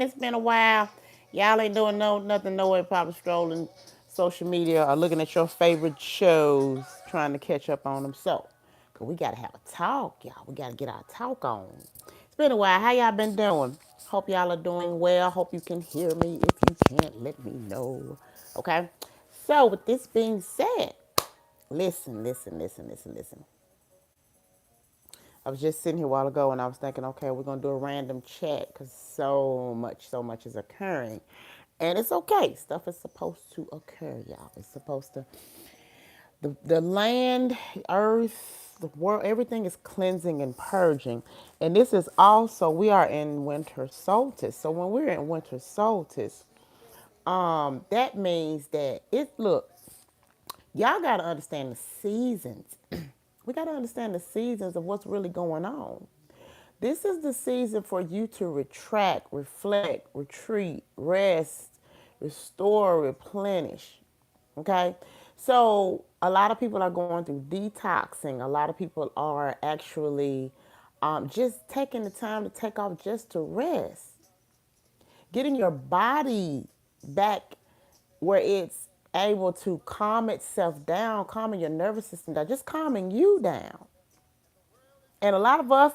It's been a while. Y'all ain't doing nothing nowhere, probably strolling social media or looking at your favorite shows, trying to catch up on them. So, cause we gotta have a talk, y'all. We gotta get our talk on. It's been a while. How y'all been doing? Hope y'all are doing well. Hope you can hear me. If you can't, let me know. Okay. So, with this being said, listen. I was just sitting here a while ago and I was thinking, okay, we're gonna do a random chat because so much is occurring. And it's okay. Stuff is supposed to occur, y'all. It's supposed to the land, earth, the world, everything is cleansing and purging. And this is also we are in winter solstice. So when we're in winter solstice, that means that y'all gotta understand the seasons. We gotta understand the seasons of what's really going on. This is the season for you to retract, reflect, retreat, rest, restore, replenish. Okay? So, a lot of people are going through detoxing. A lot of people are actually just taking the time to take off just to rest, getting your body back where it's able to calm itself down, calming your nervous system down, just calming you down. And a lot of us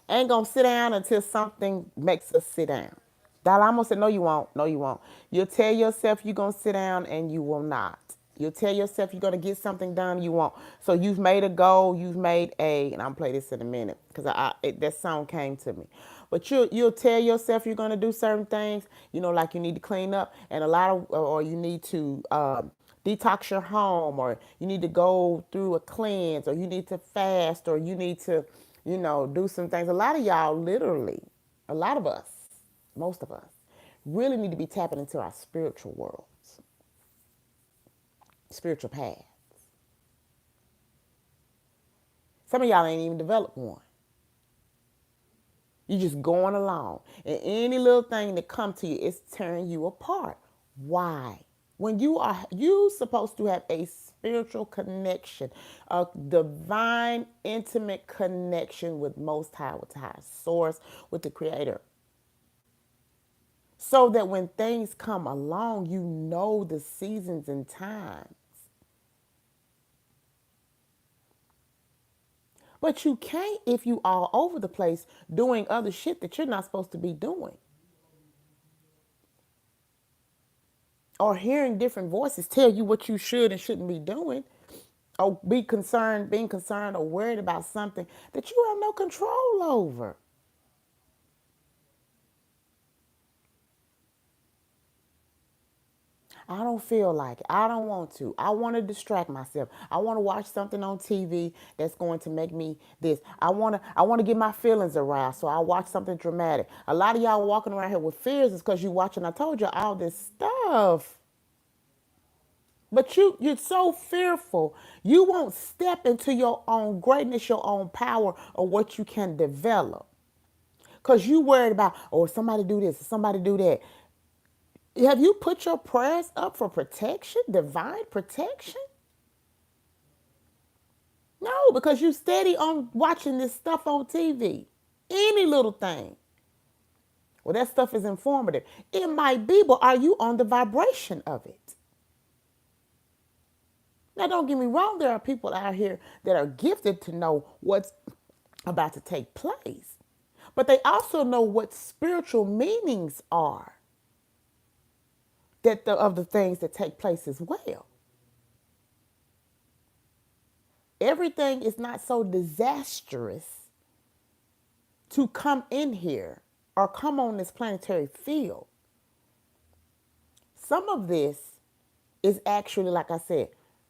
ain't gonna sit down until something makes us sit down. Dalamo said, no, you won't. No, you won't. You'll tell yourself you're gonna sit down and you will not. You'll tell yourself you're gonna get something done, you won't. So you've made a goal, you've made and I'll play this in a minute because that song came to me. But you'll tell yourself you're gonna do certain things, like you need to clean up and a lot of, or you need to detox your home, or you need to go through a cleanse, or you need to fast, or you need to, do some things. A lot of y'all literally, a lot of us, most of us, really need to be tapping into our spiritual worlds, spiritual paths. Some of y'all ain't even developed one. You just going along. And any little thing that come to you is tearing you apart. Why? When you supposed to have a spiritual connection, a divine, intimate connection with Most High, with the highest source, with the Creator. So that when things come along, you know the seasons and times. But you can't if you all over the place doing other shit that you're not supposed to be doing. Or hearing different voices tell you what you should and shouldn't be doing. Or being concerned or worried about something that you have no control over. I don't feel like it. I don't want to. I want to distract myself. I want to watch something on TV that's going to make me this. I want to get my feelings aroused, so I watch something dramatic. A lot of y'all walking around here with fears is because you watching, I told you, all this stuff. But you're so fearful. You won't step into your own greatness, your own power, or what you can develop. Because you worried about, oh, somebody do this, somebody do that. Have you put your prayers up for protection, divine protection? No, because you steady on watching this stuff on TV. Any little thing. Well, that stuff is informative. It might be, but are you on the vibration of it? Now, don't get me wrong, there are people out here that are gifted to know what's about to take place. But they also know what spiritual meanings are of the things that take place as well. Everything is not so disastrous to come in here or come on this planetary field. Some of this is actually, like I said,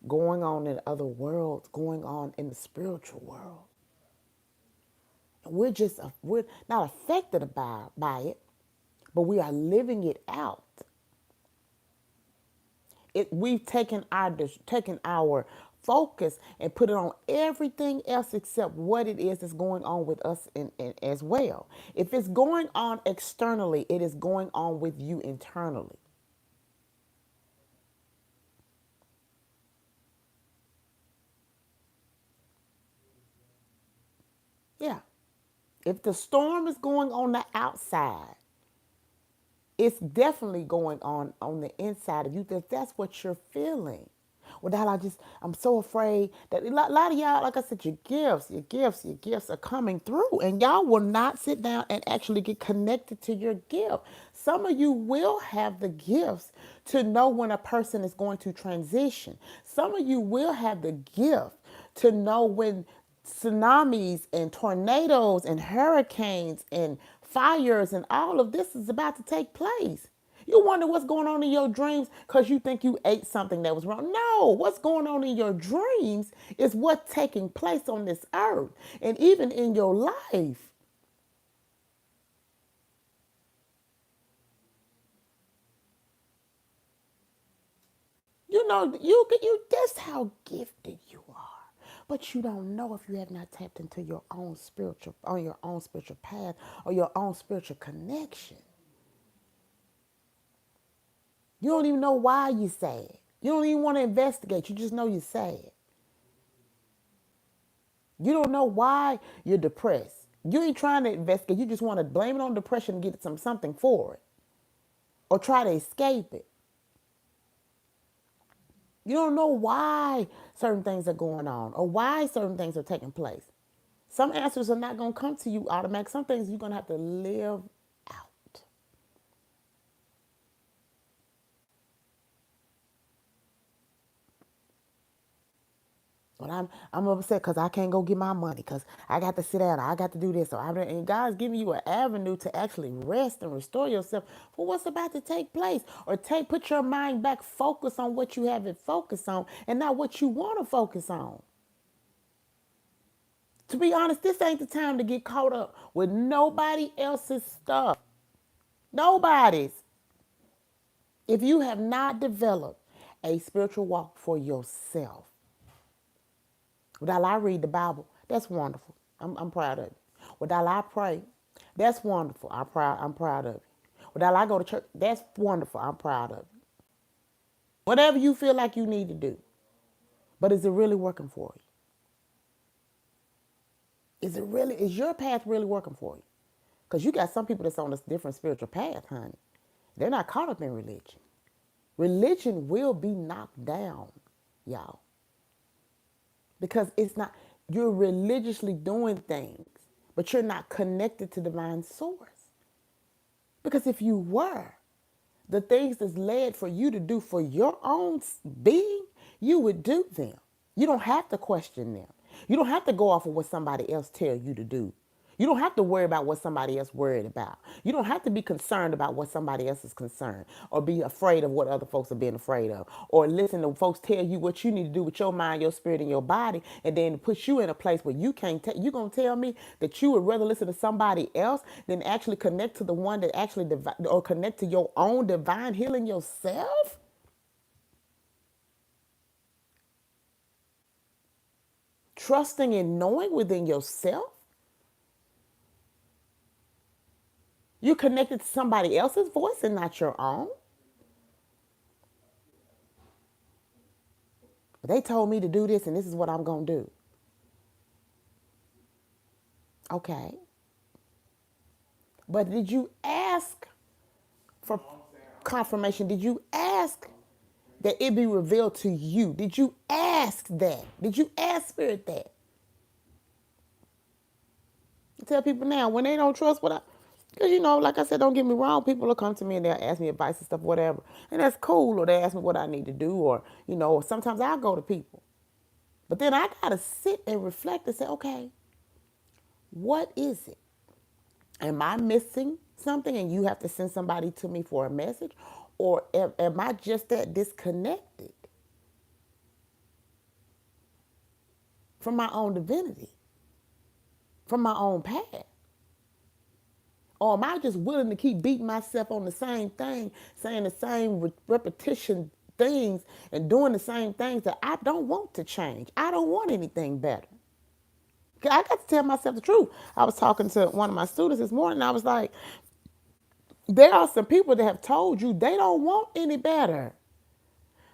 going on in other worlds, going on in the spiritual world. We're not affected by it, but we are living it out. We've taken our focus and put it on everything else except what it is that's going on with us as well. If it's going on externally, it is going on with you internally. Yeah. If the storm is going on the outside, it's definitely going on the inside of you. That's what you're feeling. Without I'm so afraid that a lot of y'all, like I said, your gifts are coming through, and y'all will not sit down and actually get connected to your gift. Some of you will have the gifts to know when a person is going to transition. Some of you will have the gift to know when tsunamis and tornadoes and hurricanes and fires and all of this is about to take place. You wonder what's going on in your dreams because you think you ate something that was wrong. No, what's going on in your dreams is what's taking place on this earth and even in your life. You that's how gifted you are. But you don't know if you have not tapped into your own spiritual on your own spiritual path or your own spiritual connection. You don't even know why you say it. You don't even want to investigate. You just know you say it. You don't know why you're depressed. You ain't trying to investigate. You just want to blame it on depression and get something for it or try to escape it. You don't know why certain things are going on or why certain things are taking place. Some answers are not going to come to you automatic. Some things you're going to have to live out. But I'm upset because I can't go get my money because I got to sit down. I got to do this. And God's giving you an avenue to actually rest and restore yourself for what's about to take place. Or put your mind back, focus on what you have it focused on and not what you want to focus on. To be honest, this ain't the time to get caught up with nobody else's stuff. Nobody's. If you have not developed a spiritual walk for yourself, without I read the Bible, that's wonderful. I'm proud of it. Without I pray, that's wonderful. I'm proud of it. Without I go to church, that's wonderful. I'm proud of it. Whatever you feel like you need to do. But is it really working for you? Is your path really working for you? Because you got some people that's on a different spiritual path, honey. They're not caught up in religion. Religion will be knocked down, y'all. Because it's not, you're religiously doing things, but you're not connected to divine source. Because if you were, the things that's led for you to do for your own being, you would do them. You don't have to question them. You don't have to go off of what somebody else tells you to do. You don't have to worry about what somebody else worried about. You don't have to be concerned about what somebody else is concerned or be afraid of what other folks are being afraid of or listen to folks tell you what you need to do with your mind, your spirit, and your body and then put you in a place where you can't you're going to tell me that you would rather listen to somebody else than actually connect to the one that actually or connect to your own divine healing yourself? Trusting and knowing within yourself? You're connected to somebody else's voice and not your own. But they told me to do this and this is what I'm going to do. Okay. But did you ask for confirmation? Did you ask that it be revealed to you? Did you ask that? Did you ask Spirit that? I tell people now when they don't trust what I, because like I said, don't get me wrong, people will come to me and they'll ask me advice and stuff, whatever. And that's cool. Or they ask me what I need to do, or sometimes I go to people. But then I gotta sit and reflect and say, okay, what is it? Am I missing something and you have to send somebody to me for a message? Or am I just that disconnected from my own divinity, from my own path? Or am I just willing to keep beating myself on the same thing, saying the same repetition things and doing the same things that I don't want to change? I don't want anything better. I got to tell myself the truth. I was talking to one of my students this morning and I was like, there are some people that have told you they don't want any better.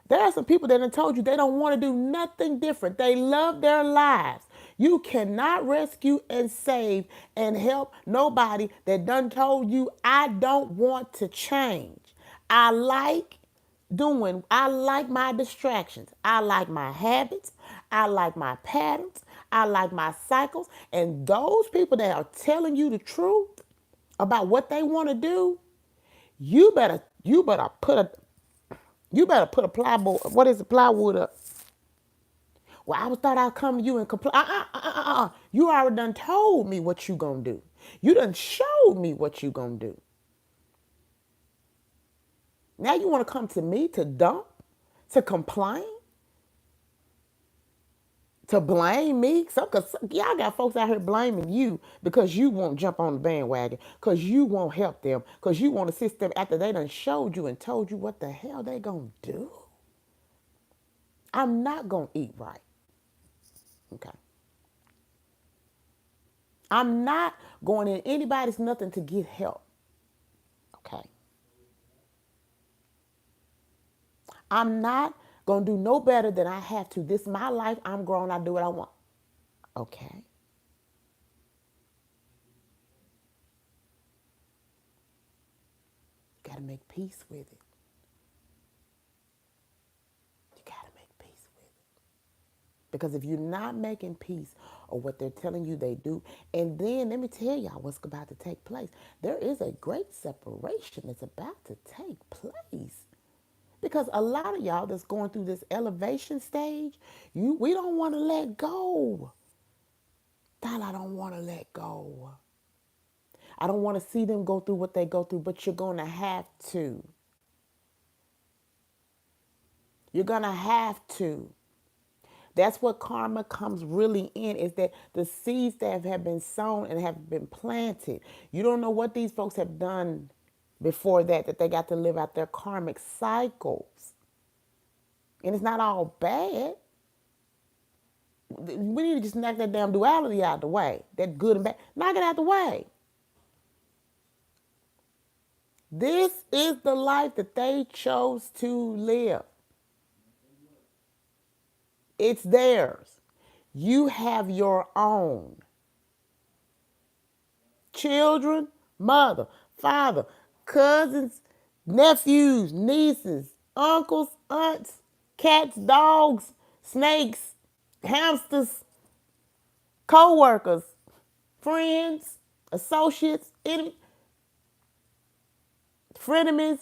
There are some people that have told you they don't want to do nothing different. They love their lives. You cannot rescue and save and help nobody that done told you, I don't want to change. I like I like my distractions. I like my habits. I like my patterns. I like my cycles. And those people that are telling you the truth about what they want to do, you better put a plywood. What is the plywood up? Well, I thought I'd come to you and complain. You already done told me what you gonna do. You done showed me what you gonna do. Now you want to come to me to dump, to complain, to blame me? Cause y'all got folks out here blaming you because you won't jump on the bandwagon, because you won't help them, because you want to assist them after they done showed you and told you what the hell they gonna do. I'm not gonna eat right. Okay. I'm not going in anybody's nothing to get help. Okay. I'm not going to do no better than I have to. This is my life. I'm grown. I do what I want. Okay. You got to make peace with it. You got to make peace with it. Because if you're not making peace or what they're telling you they do, and then let me tell y'all what's about to take place. There is a great separation that's about to take place. Because a lot of y'all that's going through this elevation stage, we don't want to let go. I don't want to let go. I don't want to see them go through what they go through, but you're going to have to. You're going to have to. That's what karma comes really in, is that the seeds that have been sown and have been planted. You don't know what these folks have done before that they got to live out their karmic cycles. And it's not all bad. We need to just knock that damn duality out the way. That good and bad. Knock it out the way. This is the life that they chose to live. It's theirs. You have your own. Children, mother, father, cousins, nephews, nieces, uncles, aunts, cats, dogs, snakes, hamsters, co-workers, friends, associates, frenemies.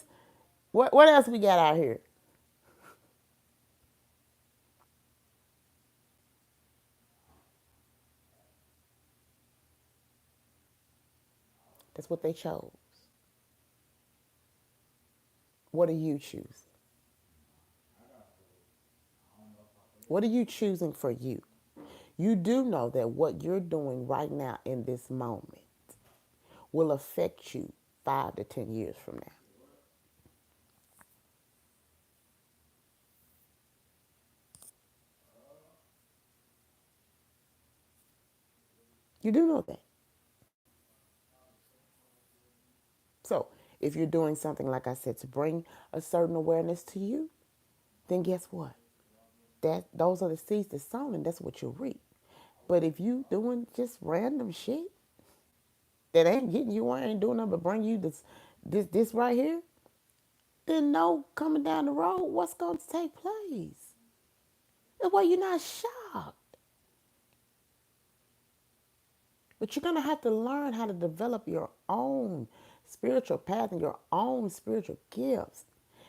What else we got out here? That's what they chose. What are you choosing? What are you choosing for you? You do know that what you're doing right now in this moment will affect you 5 to 10 years from now. You do know that. So if you're doing something, like I said, to bring a certain awareness to you, then guess what? Those are the seeds that's sown, and that's what you'll reap. But if you doing just random shit that ain't getting you, or ain't doing nothing but bring you this right here, then know coming down the road what's going to take place. That way you're not shocked. But you're going to have to learn how to develop your own spiritual path and your own spiritual gifts.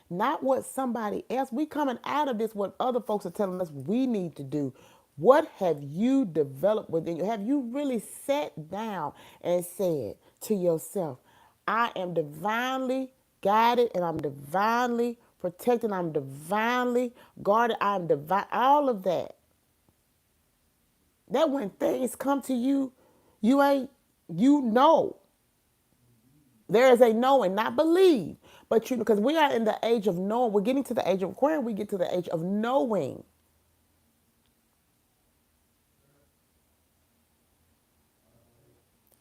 Not what somebody else. We coming out of this, what other folks are telling us we need to do. What have you developed within you? Have you really sat down and said to yourself, I am divinely guided and I'm divinely protected. I'm divinely guarded. I'm divine. All of that. That when things come to you, you know. There is a knowing, not believe. But because we are in the age of knowing, we're getting to the age of Aquarius, we get to the age of knowing.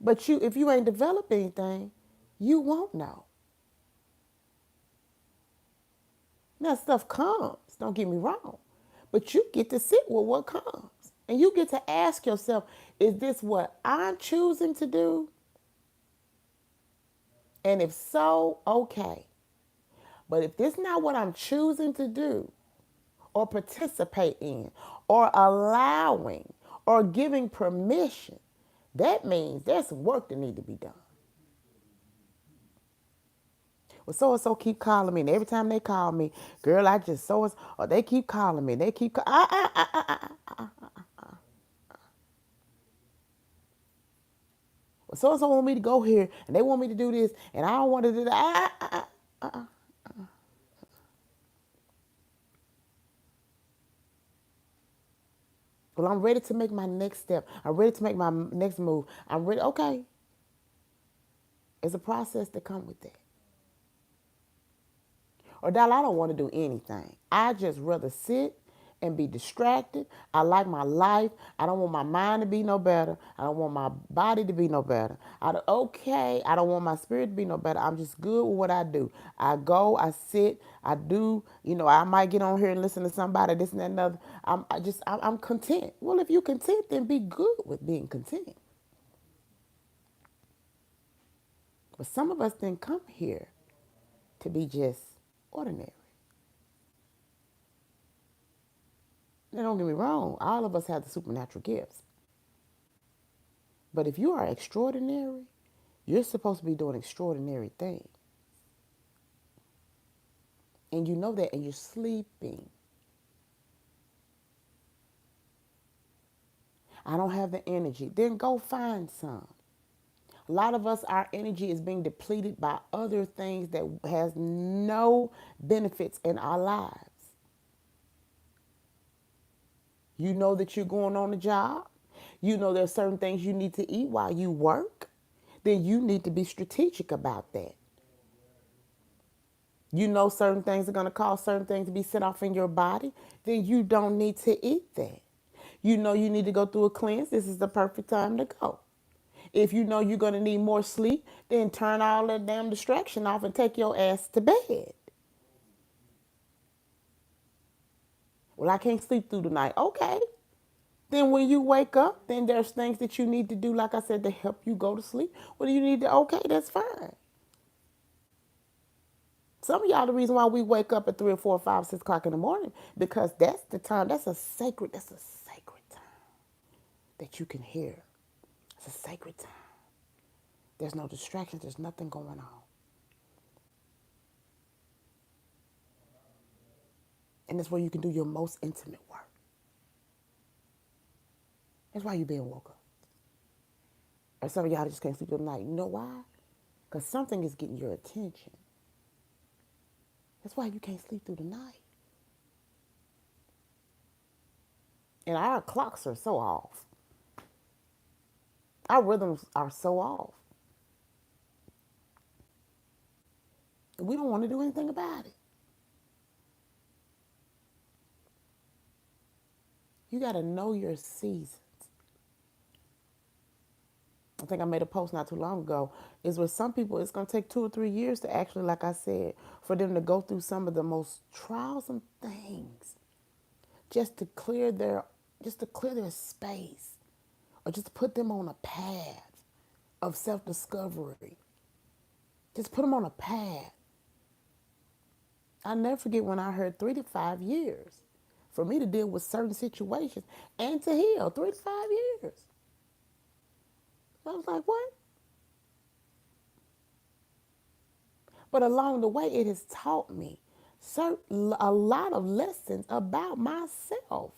But if you ain't developed anything, you won't know. Now stuff comes, don't get me wrong. But you get to sit with what comes. And you get to ask yourself, is this what I'm choosing to do? And if so, okay. But if this is not what I'm choosing to do or participate in or allowing or giving permission, that means there's some work that need to be done. Well, so and so keep calling me, and every time they call me, girl, I just so and so, or they keep calling me, they keep well, so and so want me to go here, and they want me to do this, and I don't want to do that. Well, I'm ready to make my next step. I'm ready to make my next move. I'm ready. Okay, it's a process that come with that. Or, Dal, I don't want to do anything. I just rather sit and be distracted. I like my life. I don't want my mind to be no better. I don't want my body to be no better. I don't want my spirit to be no better. I'm just good with what I do. I go, I sit, I do. I might get on here and listen to somebody, this and that and other. I'm content. Well, if you're content, then be good with being content. But some of us didn't come here to be just ordinary. Now, don't get me wrong, all of us have the supernatural gifts. But if you are extraordinary, you're supposed to be doing extraordinary things. And you know that, and you're sleeping. I don't have the energy. Then go find some. A lot of us, our energy is being depleted by other things that has no benefits in our lives. You know that you're going on a job. You know there's certain things you need to eat while you work. Then you need to be strategic about that. You know certain things are going to cause certain things to be set off in your body. Then you don't need to eat that. You know you need to go through a cleanse. This is the perfect time to go. If you know you're going to need more sleep, then turn all that damn distraction off and take your ass to bed. Well, I can't sleep through the night. Okay. Then when you wake up, then there's things that you need to do, like I said, to help you go to sleep. What do you need to, okay, that's fine. Some of y'all, the reason why we wake up at 3 or 4 or 5, 6 o'clock in the morning, because that's the time, that's a sacred time that you can hear. It's a sacred time. There's no distractions, there's nothing going on. And that's where you can do your most intimate work. That's why you're being woke up. Or some of y'all just can't sleep at night. You know why? Because something is getting your attention. That's why you can't sleep through the night. And our clocks are so off. Our rhythms are so off. We don't want to do anything about it. You got to know your seasons. I think I made a post not too long ago. Is with some people, it's going to take 2 or 3 years to actually, like I said, for them to go through some of the most troublesome things, just to clear their space, or just to put them on a path of self-discovery. Just put them on a path. I'll never forget when I heard 3 to 5 years for me to deal with certain situations and to heal. 3 to 5 years. I was like, what? But along the way, it has taught me a lot of lessons about myself.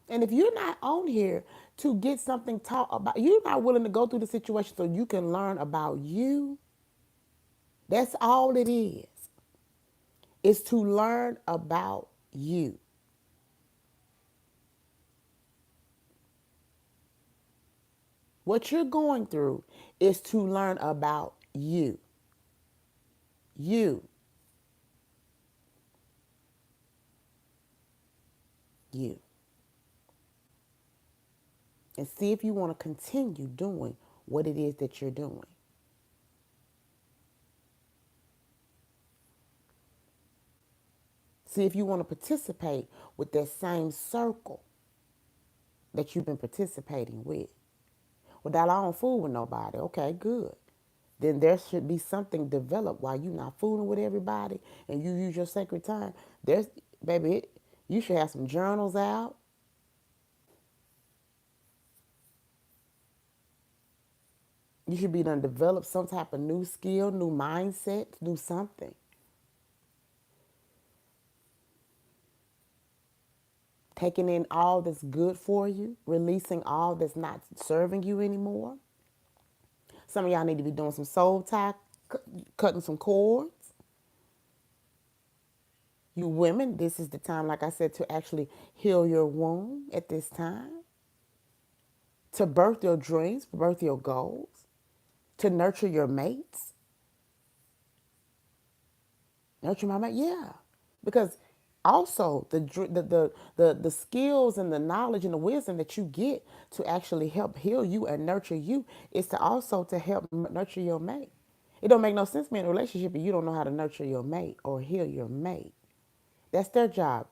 And if you're not on here to get something taught about, you're not willing to go through the situation so you can learn about you. That's all it is. It's to learn about you. What you're going through is to learn about you. You. You. And see if you want to continue doing what it is that you're doing. See if you want to participate with that same circle that you've been participating with. Well, that I don't fool with nobody. Okay, good. Then there should be something developed while you're not fooling with everybody and you use your sacred time. There's, baby, you should have some journals out. You should be done develop some type of new skill, new mindset, do something. Taking in all that's good for you, releasing all that's not serving you anymore. Some of y'all need to be doing some soul tie, cutting some cords. You women, this is the time, like I said, to actually heal your womb at this time, to birth your dreams, birth your goals, to nurture your mates. Nurture my mate, yeah. Because also the skills and the knowledge and the wisdom that you get to actually help heal you and nurture you is to also to help nurture your mate. It don't make no sense being in a relationship if you don't know how to nurture your mate or heal your mate. That's their job.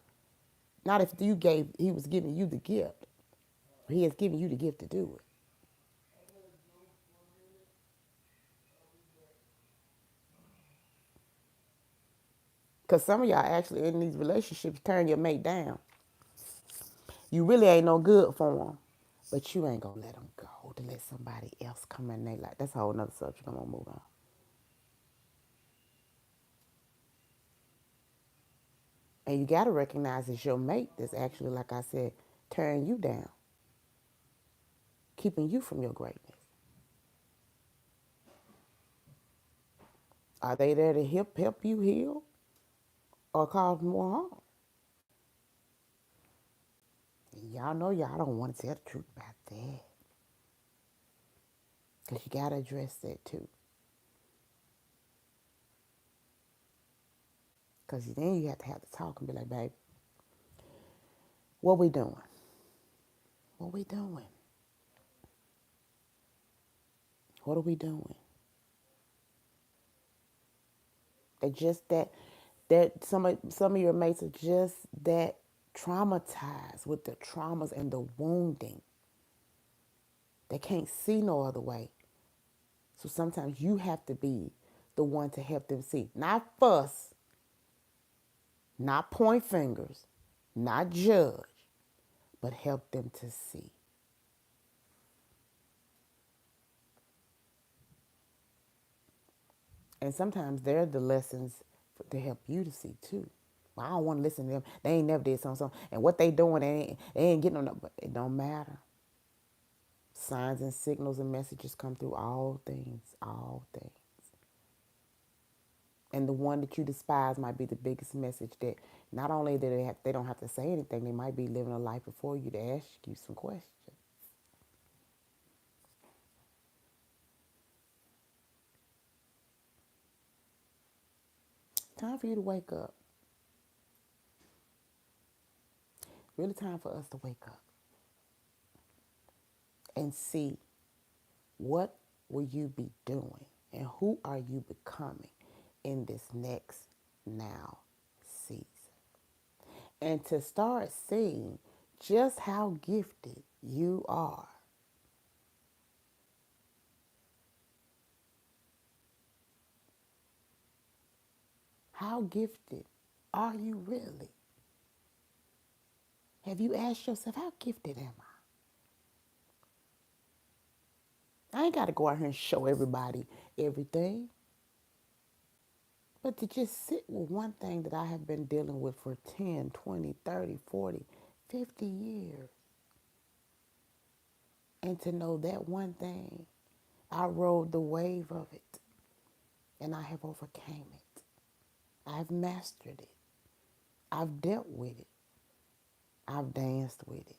Not if he was giving you the gift. He has given you the gift to do it. Because some of y'all actually in these relationships turn your mate down. You really ain't no good for them, but you ain't gonna let them go to let somebody else come in their life. That's a whole nother subject. I'm gonna move on. And you gotta recognize it's your mate that's actually, like I said, tearing you down, keeping you from your greatness. Are they there to help you heal or cause more harm? And y'all know y'all don't want to tell the truth about that. Because you gotta address that too. Because then you have to have the talk and be like, babe, what we doing? What we doing? What are we doing? They just that some of your mates are just that traumatized with the traumas and the wounding. They can't see no other way. So sometimes you have to be the one to help them see. Not fuss, not point fingers, not judge, but help them to see. And sometimes they're the lessons to help you to see too. Well, I don't want to listen to them. They ain't never did something. And what they doing, they ain't getting no, but it don't matter. Signs and signals and messages come through all things, all things. And the one that you despise might be the biggest message that not only do they don't have to say anything, they might be living a life before you to ask you some questions. Time for you to wake up. Really time for us to wake up and see what will you be doing and who are you becoming in this next now season. And to start seeing just how gifted you are. How gifted are you really? Have you asked yourself, how gifted am I? I ain't got to go out here and show everybody everything, but to just sit with one thing that I have been dealing with for 10, 20, 30, 40, 50 years. And to know that one thing, I rode the wave of it and I have overcame it. I've mastered it. I've dealt with it. I've danced with it.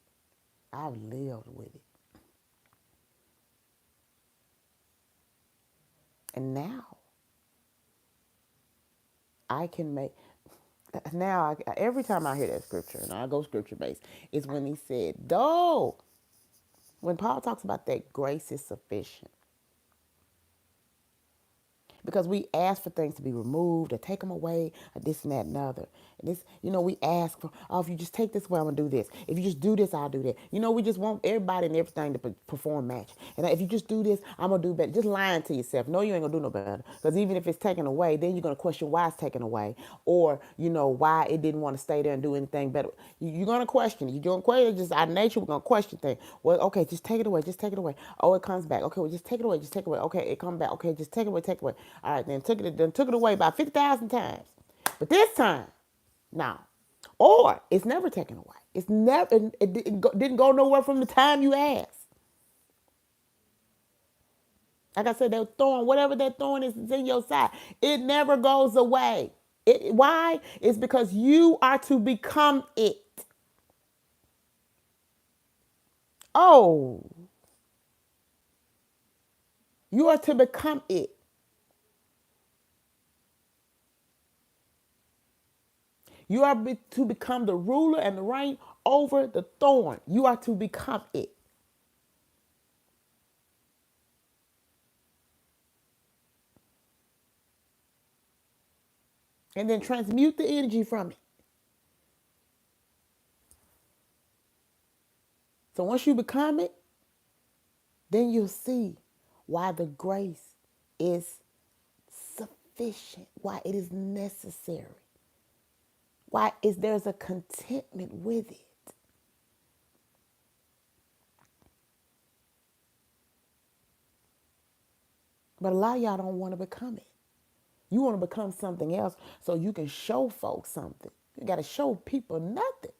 I've lived with it. And now I can make, now every time I hear that scripture, and I go scripture based, is when he said, though, when Paul talks about that grace is sufficient, because we ask for things to be removed or take them away or this and that and other. And this, we ask for, oh, if you just take this away, I'm gonna do this. If you just do this, I'll do that. We just want everybody and everything to perform match. And if you just do this, I'm gonna do better. Just lying to yourself. No, you ain't gonna do no better. Because even if it's taken away, then you're gonna question why it's taken away, or why it didn't want to stay there and do anything better. You're gonna question it. You're gonna question it. Just our nature, we're gonna question things. Well, okay, just take it away. Just take it away. Oh, it comes back. Okay, well, just take it away. Just take it away. Okay, it comes back. Okay, just take it away. Take it away. All right, then took it away about 50,000 times. But this time, no. Or it's never taken away. It's never. It didn't go nowhere from the time you asked. Like I said, that thorn, whatever that thorn is in your side, it never goes away. Why? It's because you are to become it. Oh, you are to become it. You are to become the ruler and the reign over the thorn. You are to become it. And then transmute the energy from it. So once you become it, then you'll see why the grace is sufficient, why it is necessary, why is there's a contentment with it. But a lot of y'all don't want to become it. You want to become something else so you can show folks something. You got to show people nothing.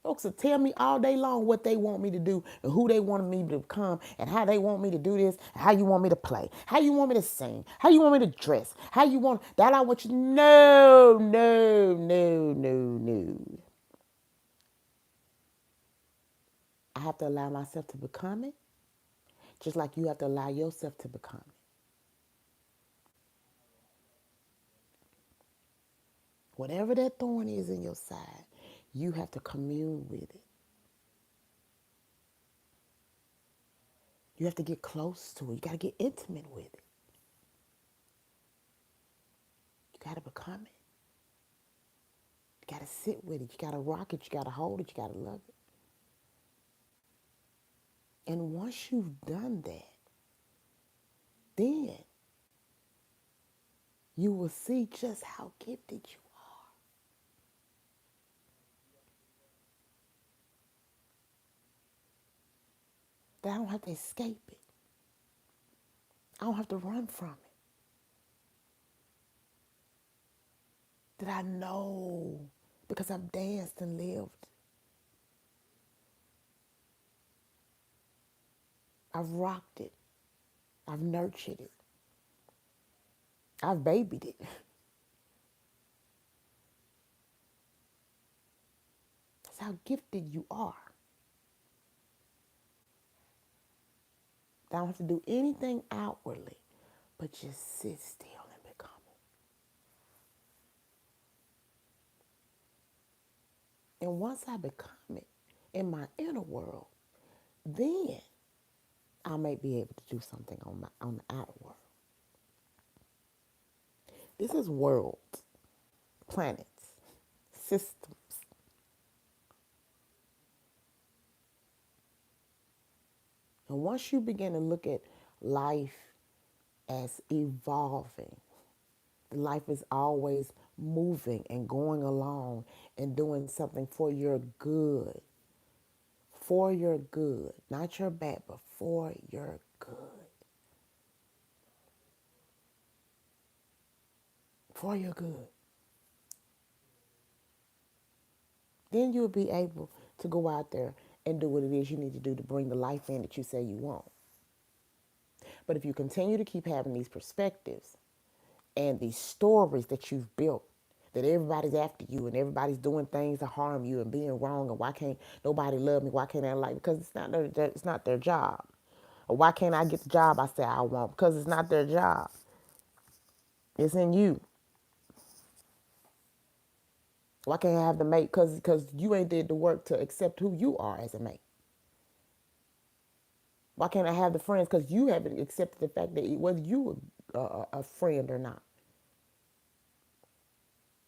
Folks will tell me all day long what they want me to do and who they want me to become and how they want me to do this, and how you want me to play, how you want me to sing, how you want me to dress, how you want that. I want you. No, no, no, no, no. I have to allow myself to become it, just like you have to allow yourself to become it. Whatever that thorn is in your side, you have to commune with it. You have to get close to it. You got to get intimate with it. You got to become it. You got to sit with it. You got to rock it. You got to hold it. You got to love it. And once you've done that, then you will see just how gifted you are. That I don't have to escape it. I don't have to run from it. That I know because I've danced and lived. I've rocked it. I've nurtured it. I've babied it. That's how gifted you are. I don't have to do anything outwardly, but just sit still and become it. And once I become it in my inner world, then I may be able to do something on the outer world. This is worlds, planets, systems. And once you begin to look at life as evolving, life is always moving and going along and doing something for your good. For your good. Not your bad, but for your good. For your good. Then you'll be able to go out there and do what it is you need to do to bring the life in that you say you want. But if you continue to keep having these perspectives and these stories that you've built, that everybody's after you and everybody's doing things to harm you and being wrong, and why can't nobody love me? Why can't I like? Because it's not their job. Or why can't I get the job I say I want? Because it's not their job. It's in you. Why can't I have the mate? Because you ain't did the work to accept who you are as a mate. Why can't I have the friends? Because you haven't accepted the fact that whether you a friend or not.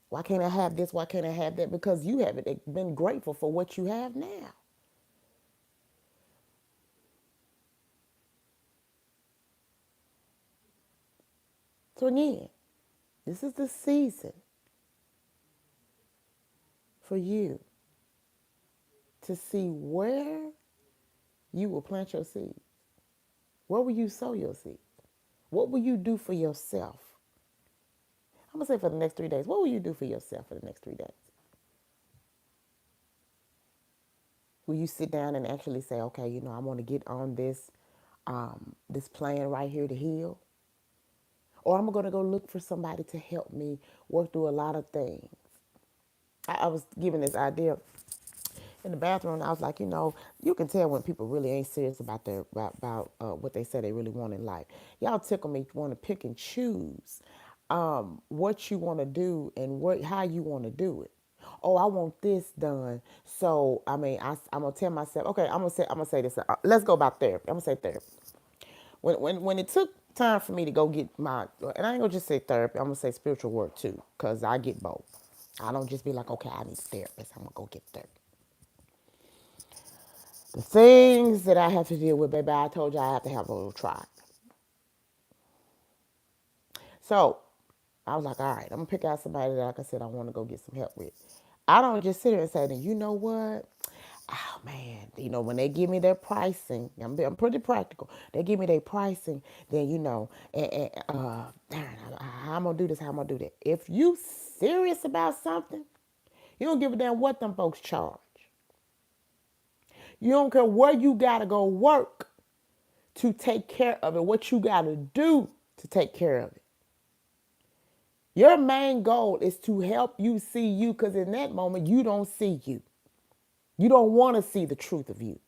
Why can't I have this? Why can't I have that? Because you haven't been grateful for what you have now. So again, this is the season for you to see where you will plant your seed. Where will you sow your seed? What will you do for yourself? I'm going to say for the next 3 days. What will you do for yourself for the next 3 days? Will you sit down and actually say, okay, I want to get on this plan right here to heal? Or I'm going to go look for somebody to help me work through a lot of things. I was given this idea in the bathroom. And I was like, you can tell when people really ain't serious about what they say they really want in life. Y'all tickle me want to pick and choose what you want to do and how you want to do it. Oh, I want this done. So I'm gonna tell myself, okay, I'm gonna say this. Let's go about therapy. I'm gonna say therapy. When it took time for me to go get and I ain't gonna just say therapy. I'm gonna say spiritual work too, cause I get both. I don't just be like, okay, I need a therapist. I'm gonna go get therapy. The things that I have to deal with, baby, I told you I have to have a little tribe. So I was like, all right, I'm gonna pick out somebody that, like I said, I want to go get some help with. I don't just sit here and say, then you know what? Oh man, when they give me their pricing, I'm pretty practical. They give me their pricing, then how I'm gonna do this, how I'm gonna do that. If you serious about something, you don't give a damn what them folks charge. You don't care where you gotta go work to take care of it, what you gotta do to take care of it. Your main goal is to help you see you, because in that moment, you don't see you. You don't want to see the truth of you.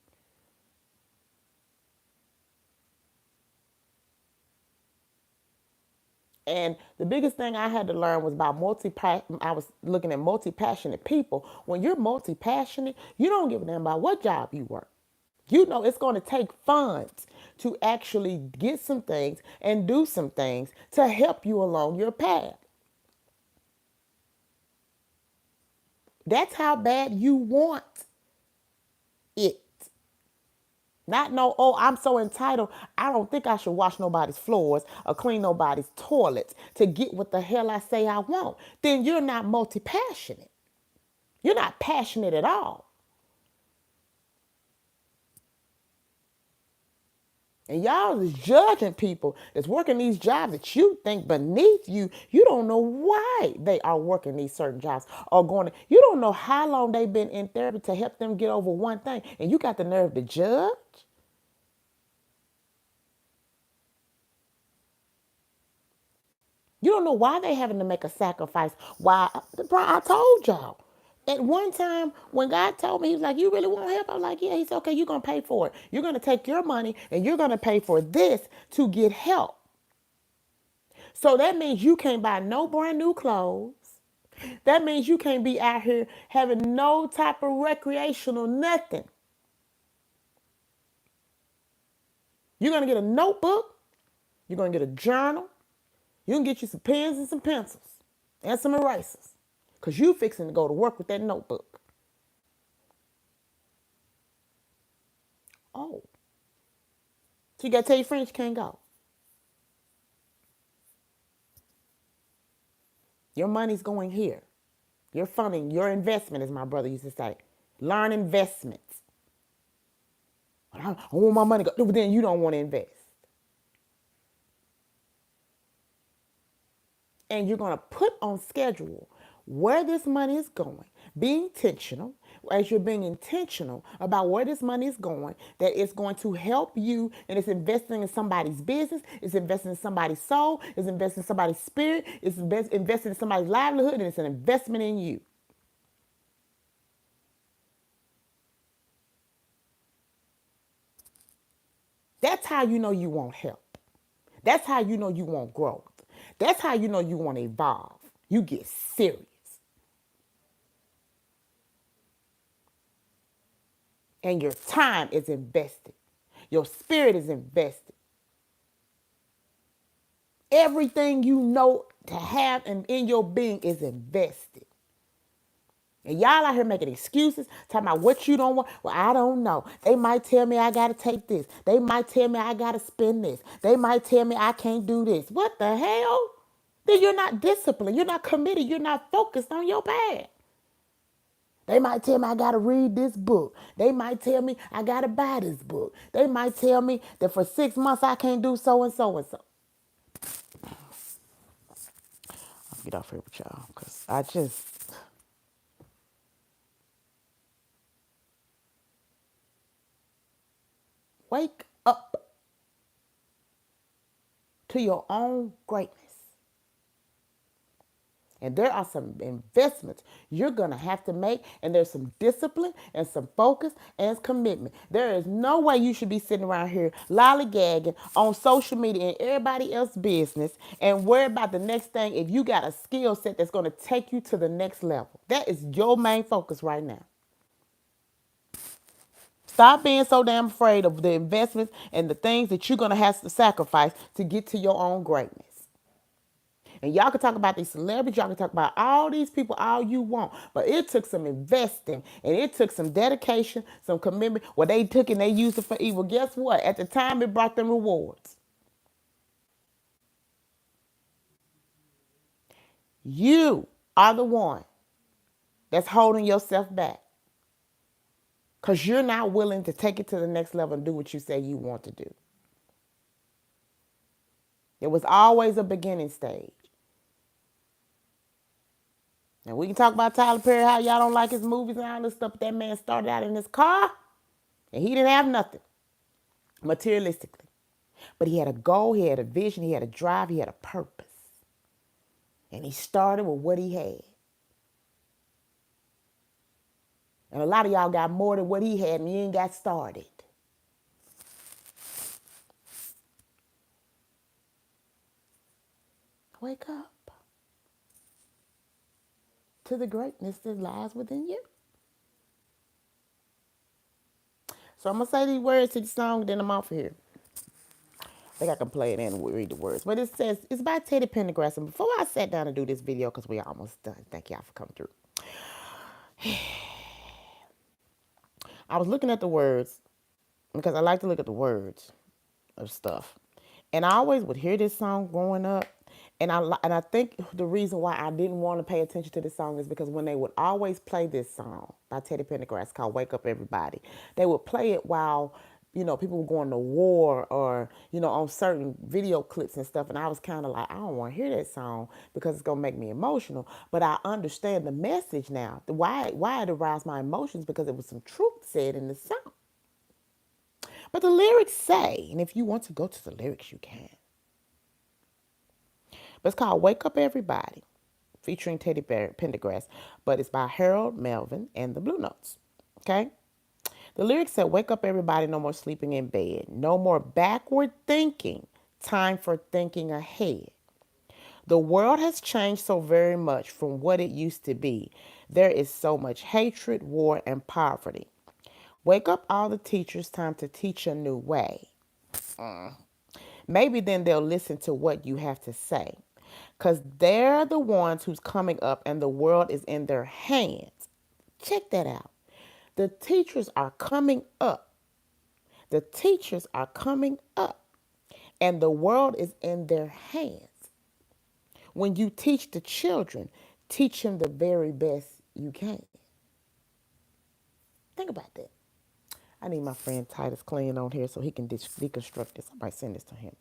And the biggest thing I had to learn was about I was looking at multi-passionate people. When you're multi-passionate, you don't give a damn about what job you work. You know it's going to take funds to actually get some things and do some things to help you along your path. That's how bad you want it. Not no, oh, I'm so entitled. I don't think I should wash nobody's floors or clean nobody's toilets to get what the hell I say I want. Then you're not multi-passionate. You're not passionate at all. And y'all is judging people that's working these jobs that you think beneath you. You don't know why they are working these certain jobs or you don't know how long they've been in therapy to help them get over one thing. And you got the nerve to judge? You don't know why they having to make a sacrifice. Why? I told y'all. At one time, when God told me, he was like, you really want help? I was like, yeah. He said, okay, you're going to pay for it. You're going to take your money and you're going to pay for this to get help. So that means you can't buy no brand new clothes. That means you can't be out here having no type of recreational nothing. You're going to get a notebook. You're going to get a journal. You can get you some pens and some pencils and some erasers, because you fixing to go to work with that notebook. Oh. So you got to tell your friends you can't go. Your money's going here. Your funding, your investment, as my brother used to say. Learn investments. I want my money to go. But then you don't want to invest. And you're going to put on schedule where this money is going. Be intentional. As you're being intentional about where this money is going, that it's going to help you, and it's investing in somebody's business, it's investing in somebody's soul, it's investing in somebody's spirit, it's investing in somebody's livelihood, and it's an investment in you. That's how you know you want help. That's how you know you want growth. That's how you know you want to evolve. You get serious. And your time is invested. Your spirit is invested. Everything you know to have and in your being is invested. And y'all out here making excuses, talking about what you don't want. Well, I don't know. They might tell me I got to take this. They might tell me I got to spend this. They might tell me I can't do this. What the hell? Then you're not disciplined. You're not committed. You're not focused on your path. They might tell me I got to read this book. They might tell me I got to buy this book. They might tell me that for 6 months I can't do so and so and so. I'll get off here with y'all because I just wake up to your own greatness. And there are some investments you're going to have to make, and there's some discipline and some focus and commitment. There is no way you should be sitting around here lollygagging on social media and everybody else's business and worry about the next thing if you got a skill set that's going to take you to the next level. That is your main focus right now. Stop being so damn afraid of the investments and the things that you're going to have to sacrifice to get to your own greatness. And y'all can talk about these celebrities, y'all can talk about all these people all you want. But it took some investing and it took some dedication, some commitment. Well, they took it and they used it for evil. Guess what? At the time, it brought them rewards. You are the one that's holding yourself back because you're not willing to take it to the next level and do what you say you want to do. There was always a beginning stage. And we can talk about Tyler Perry, how y'all don't like his movies and all this stuff, but that man started out in his car and he didn't have nothing materialistically. But he had a goal, he had a vision, he had a drive, he had a purpose. And he started with what he had. And a lot of y'all got more than what he had and you ain't got started. Wake up to the greatness that lies within you. So I'm going to say these words to the song, then I'm off of here. I think I can play it and read the words. But it says, it's by Teddy Pendergrass. And before I sat down to do this video, because we're almost done, thank y'all for coming through. I was looking at the words because I like to look at the words of stuff. And I always would hear this song growing up. And I think the reason why I didn't want to pay attention to this song is because when they would always play this song by Teddy Pendergrass called Wake Up Everybody, they would play it while, people were going to war or, on certain video clips and stuff. And I was kind of like, I don't want to hear that song because it's going to make me emotional. But I understand the message now. Why it aroused my emotions because it was some truth said in the song. But the lyrics say, and if you want to go to the lyrics, you can. But it's called Wake Up Everybody, featuring Teddy Pendergrass, but it's by Harold Melvin and the Blue Notes. Okay? The lyrics said, wake up everybody, no more sleeping in bed. No more backward thinking, time for thinking ahead. The world has changed so very much from what it used to be. There is so much hatred, war, and poverty. Wake up all the teachers, time to teach a new way. Maybe then they'll listen to what you have to say. Because they're the ones who's coming up and the world is in their hands. Check that out. The teachers are coming up. The teachers are coming up. And the world is in their hands. When you teach the children, teach them the very best you can. Think about that. I need my friend Titus Clean on here so he can deconstruct this. I might send this to him.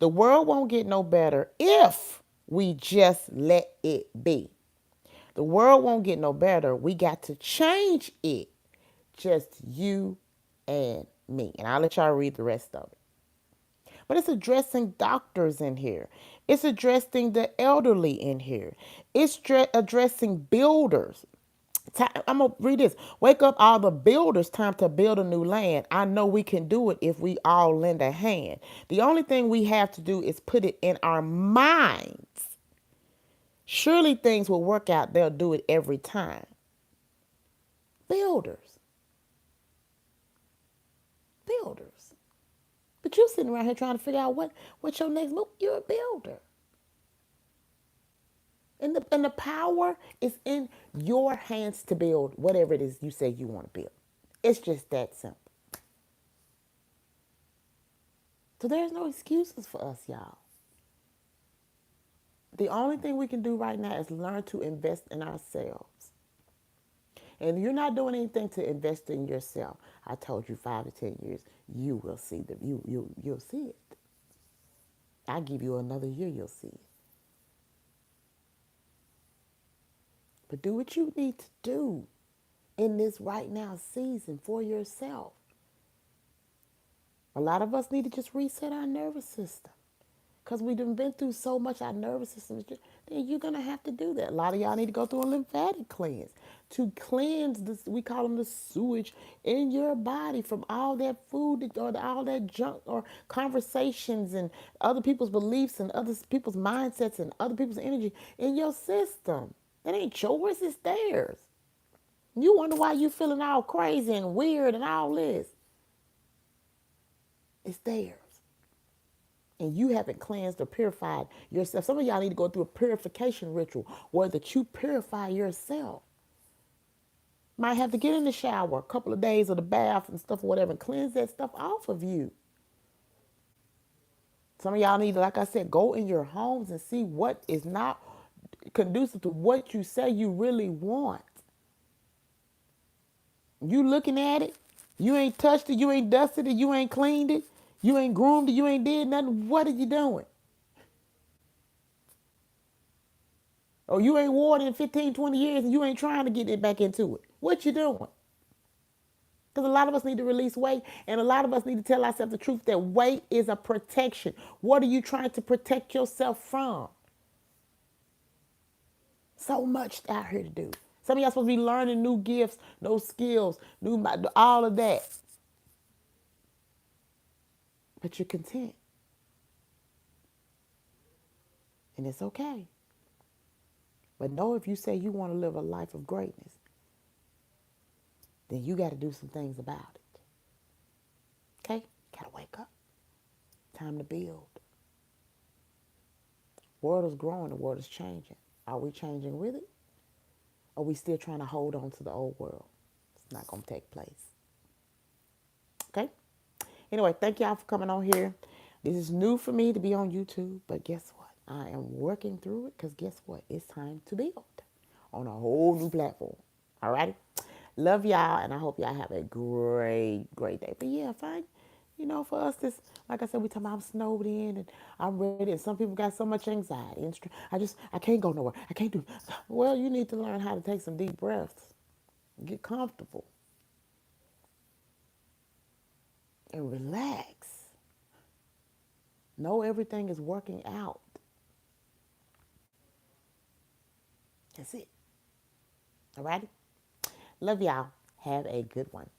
The world won't get no better if we just let it be. The world won't get no better. We got to change it. Just you and me. And I'll let y'all read the rest of it. But it's addressing doctors in here. It's addressing the elderly in here. It's addressing builders. I'm going to read this. Wake up all the builders, time to build a new land. I know we can do it if we all lend a hand. The only thing we have to do is put it in our minds. Surely things will work out. They'll do it every time. Builders. Builders. But you sitting around here trying to figure out what's your next move. You're a builder. And the power is in your hands to build whatever it is you say you want to build. It's just that simple. So there's no excuses for us, y'all. The only thing we can do right now is learn to invest in ourselves. And if you're not doing anything to invest in yourself, I told you 5 to 10 years, you will see you'll see it. I give you another year, you'll see it. But do what you need to do in this right now season for yourself. A lot of us need to just reset our nervous system. Because we've been through so much, our nervous system is just, then you're going to have to do that. A lot of y'all need to go through a lymphatic cleanse to cleanse this, we call them the sewage in your body from all that food or all that junk or conversations and other people's beliefs and other people's mindsets and other people's energy in your system. That ain't yours, it's theirs. You wonder why you feeling all crazy and weird and all this. It's theirs. And you haven't cleansed or purified yourself. Some of y'all need to go through a purification ritual where that you purify yourself. Might have to get in the shower a couple of days or the bath and stuff or whatever and cleanse that stuff off of you. Some of y'all need to, like I said, go in your homes and see what is not conducive to what you say you really want. You looking at it, you ain't touched it, you ain't dusted it, you ain't cleaned it, you ain't groomed it, you ain't did nothing. What are you doing? Or you ain't wore it in 15, 20 years and you ain't trying to get it back into it. What you doing? Because a lot of us need to release weight and a lot of us need to tell ourselves the truth that weight is a protection. What are you trying to protect yourself from? So much out here to do. Some of y'all supposed to be learning new gifts, new skills, all of that. But you're content. And it's okay. But know if you say you want to live a life of greatness, then you got to do some things about it. Okay? Got to wake up. Time to build. World is growing. The world is changing. Are we changing with it? Or are we still trying to hold on to the old world? It's not going to take place. Okay? Anyway, thank y'all for coming on here. This is new for me to be on YouTube, but guess what? I am working through it because guess what? It's time to build on a whole new platform. All righty? Love y'all, and I hope y'all have a great, great day. But yeah, fine. You know, for us, this, like I said, we talking about I'm snowed in and I'm ready, and some people got so much anxiety and I can't go nowhere. I can't do. Well, you need to learn how to take some deep breaths, get comfortable, and relax. Know everything is working out. That's it. All righty? Love y'all. Have a good one.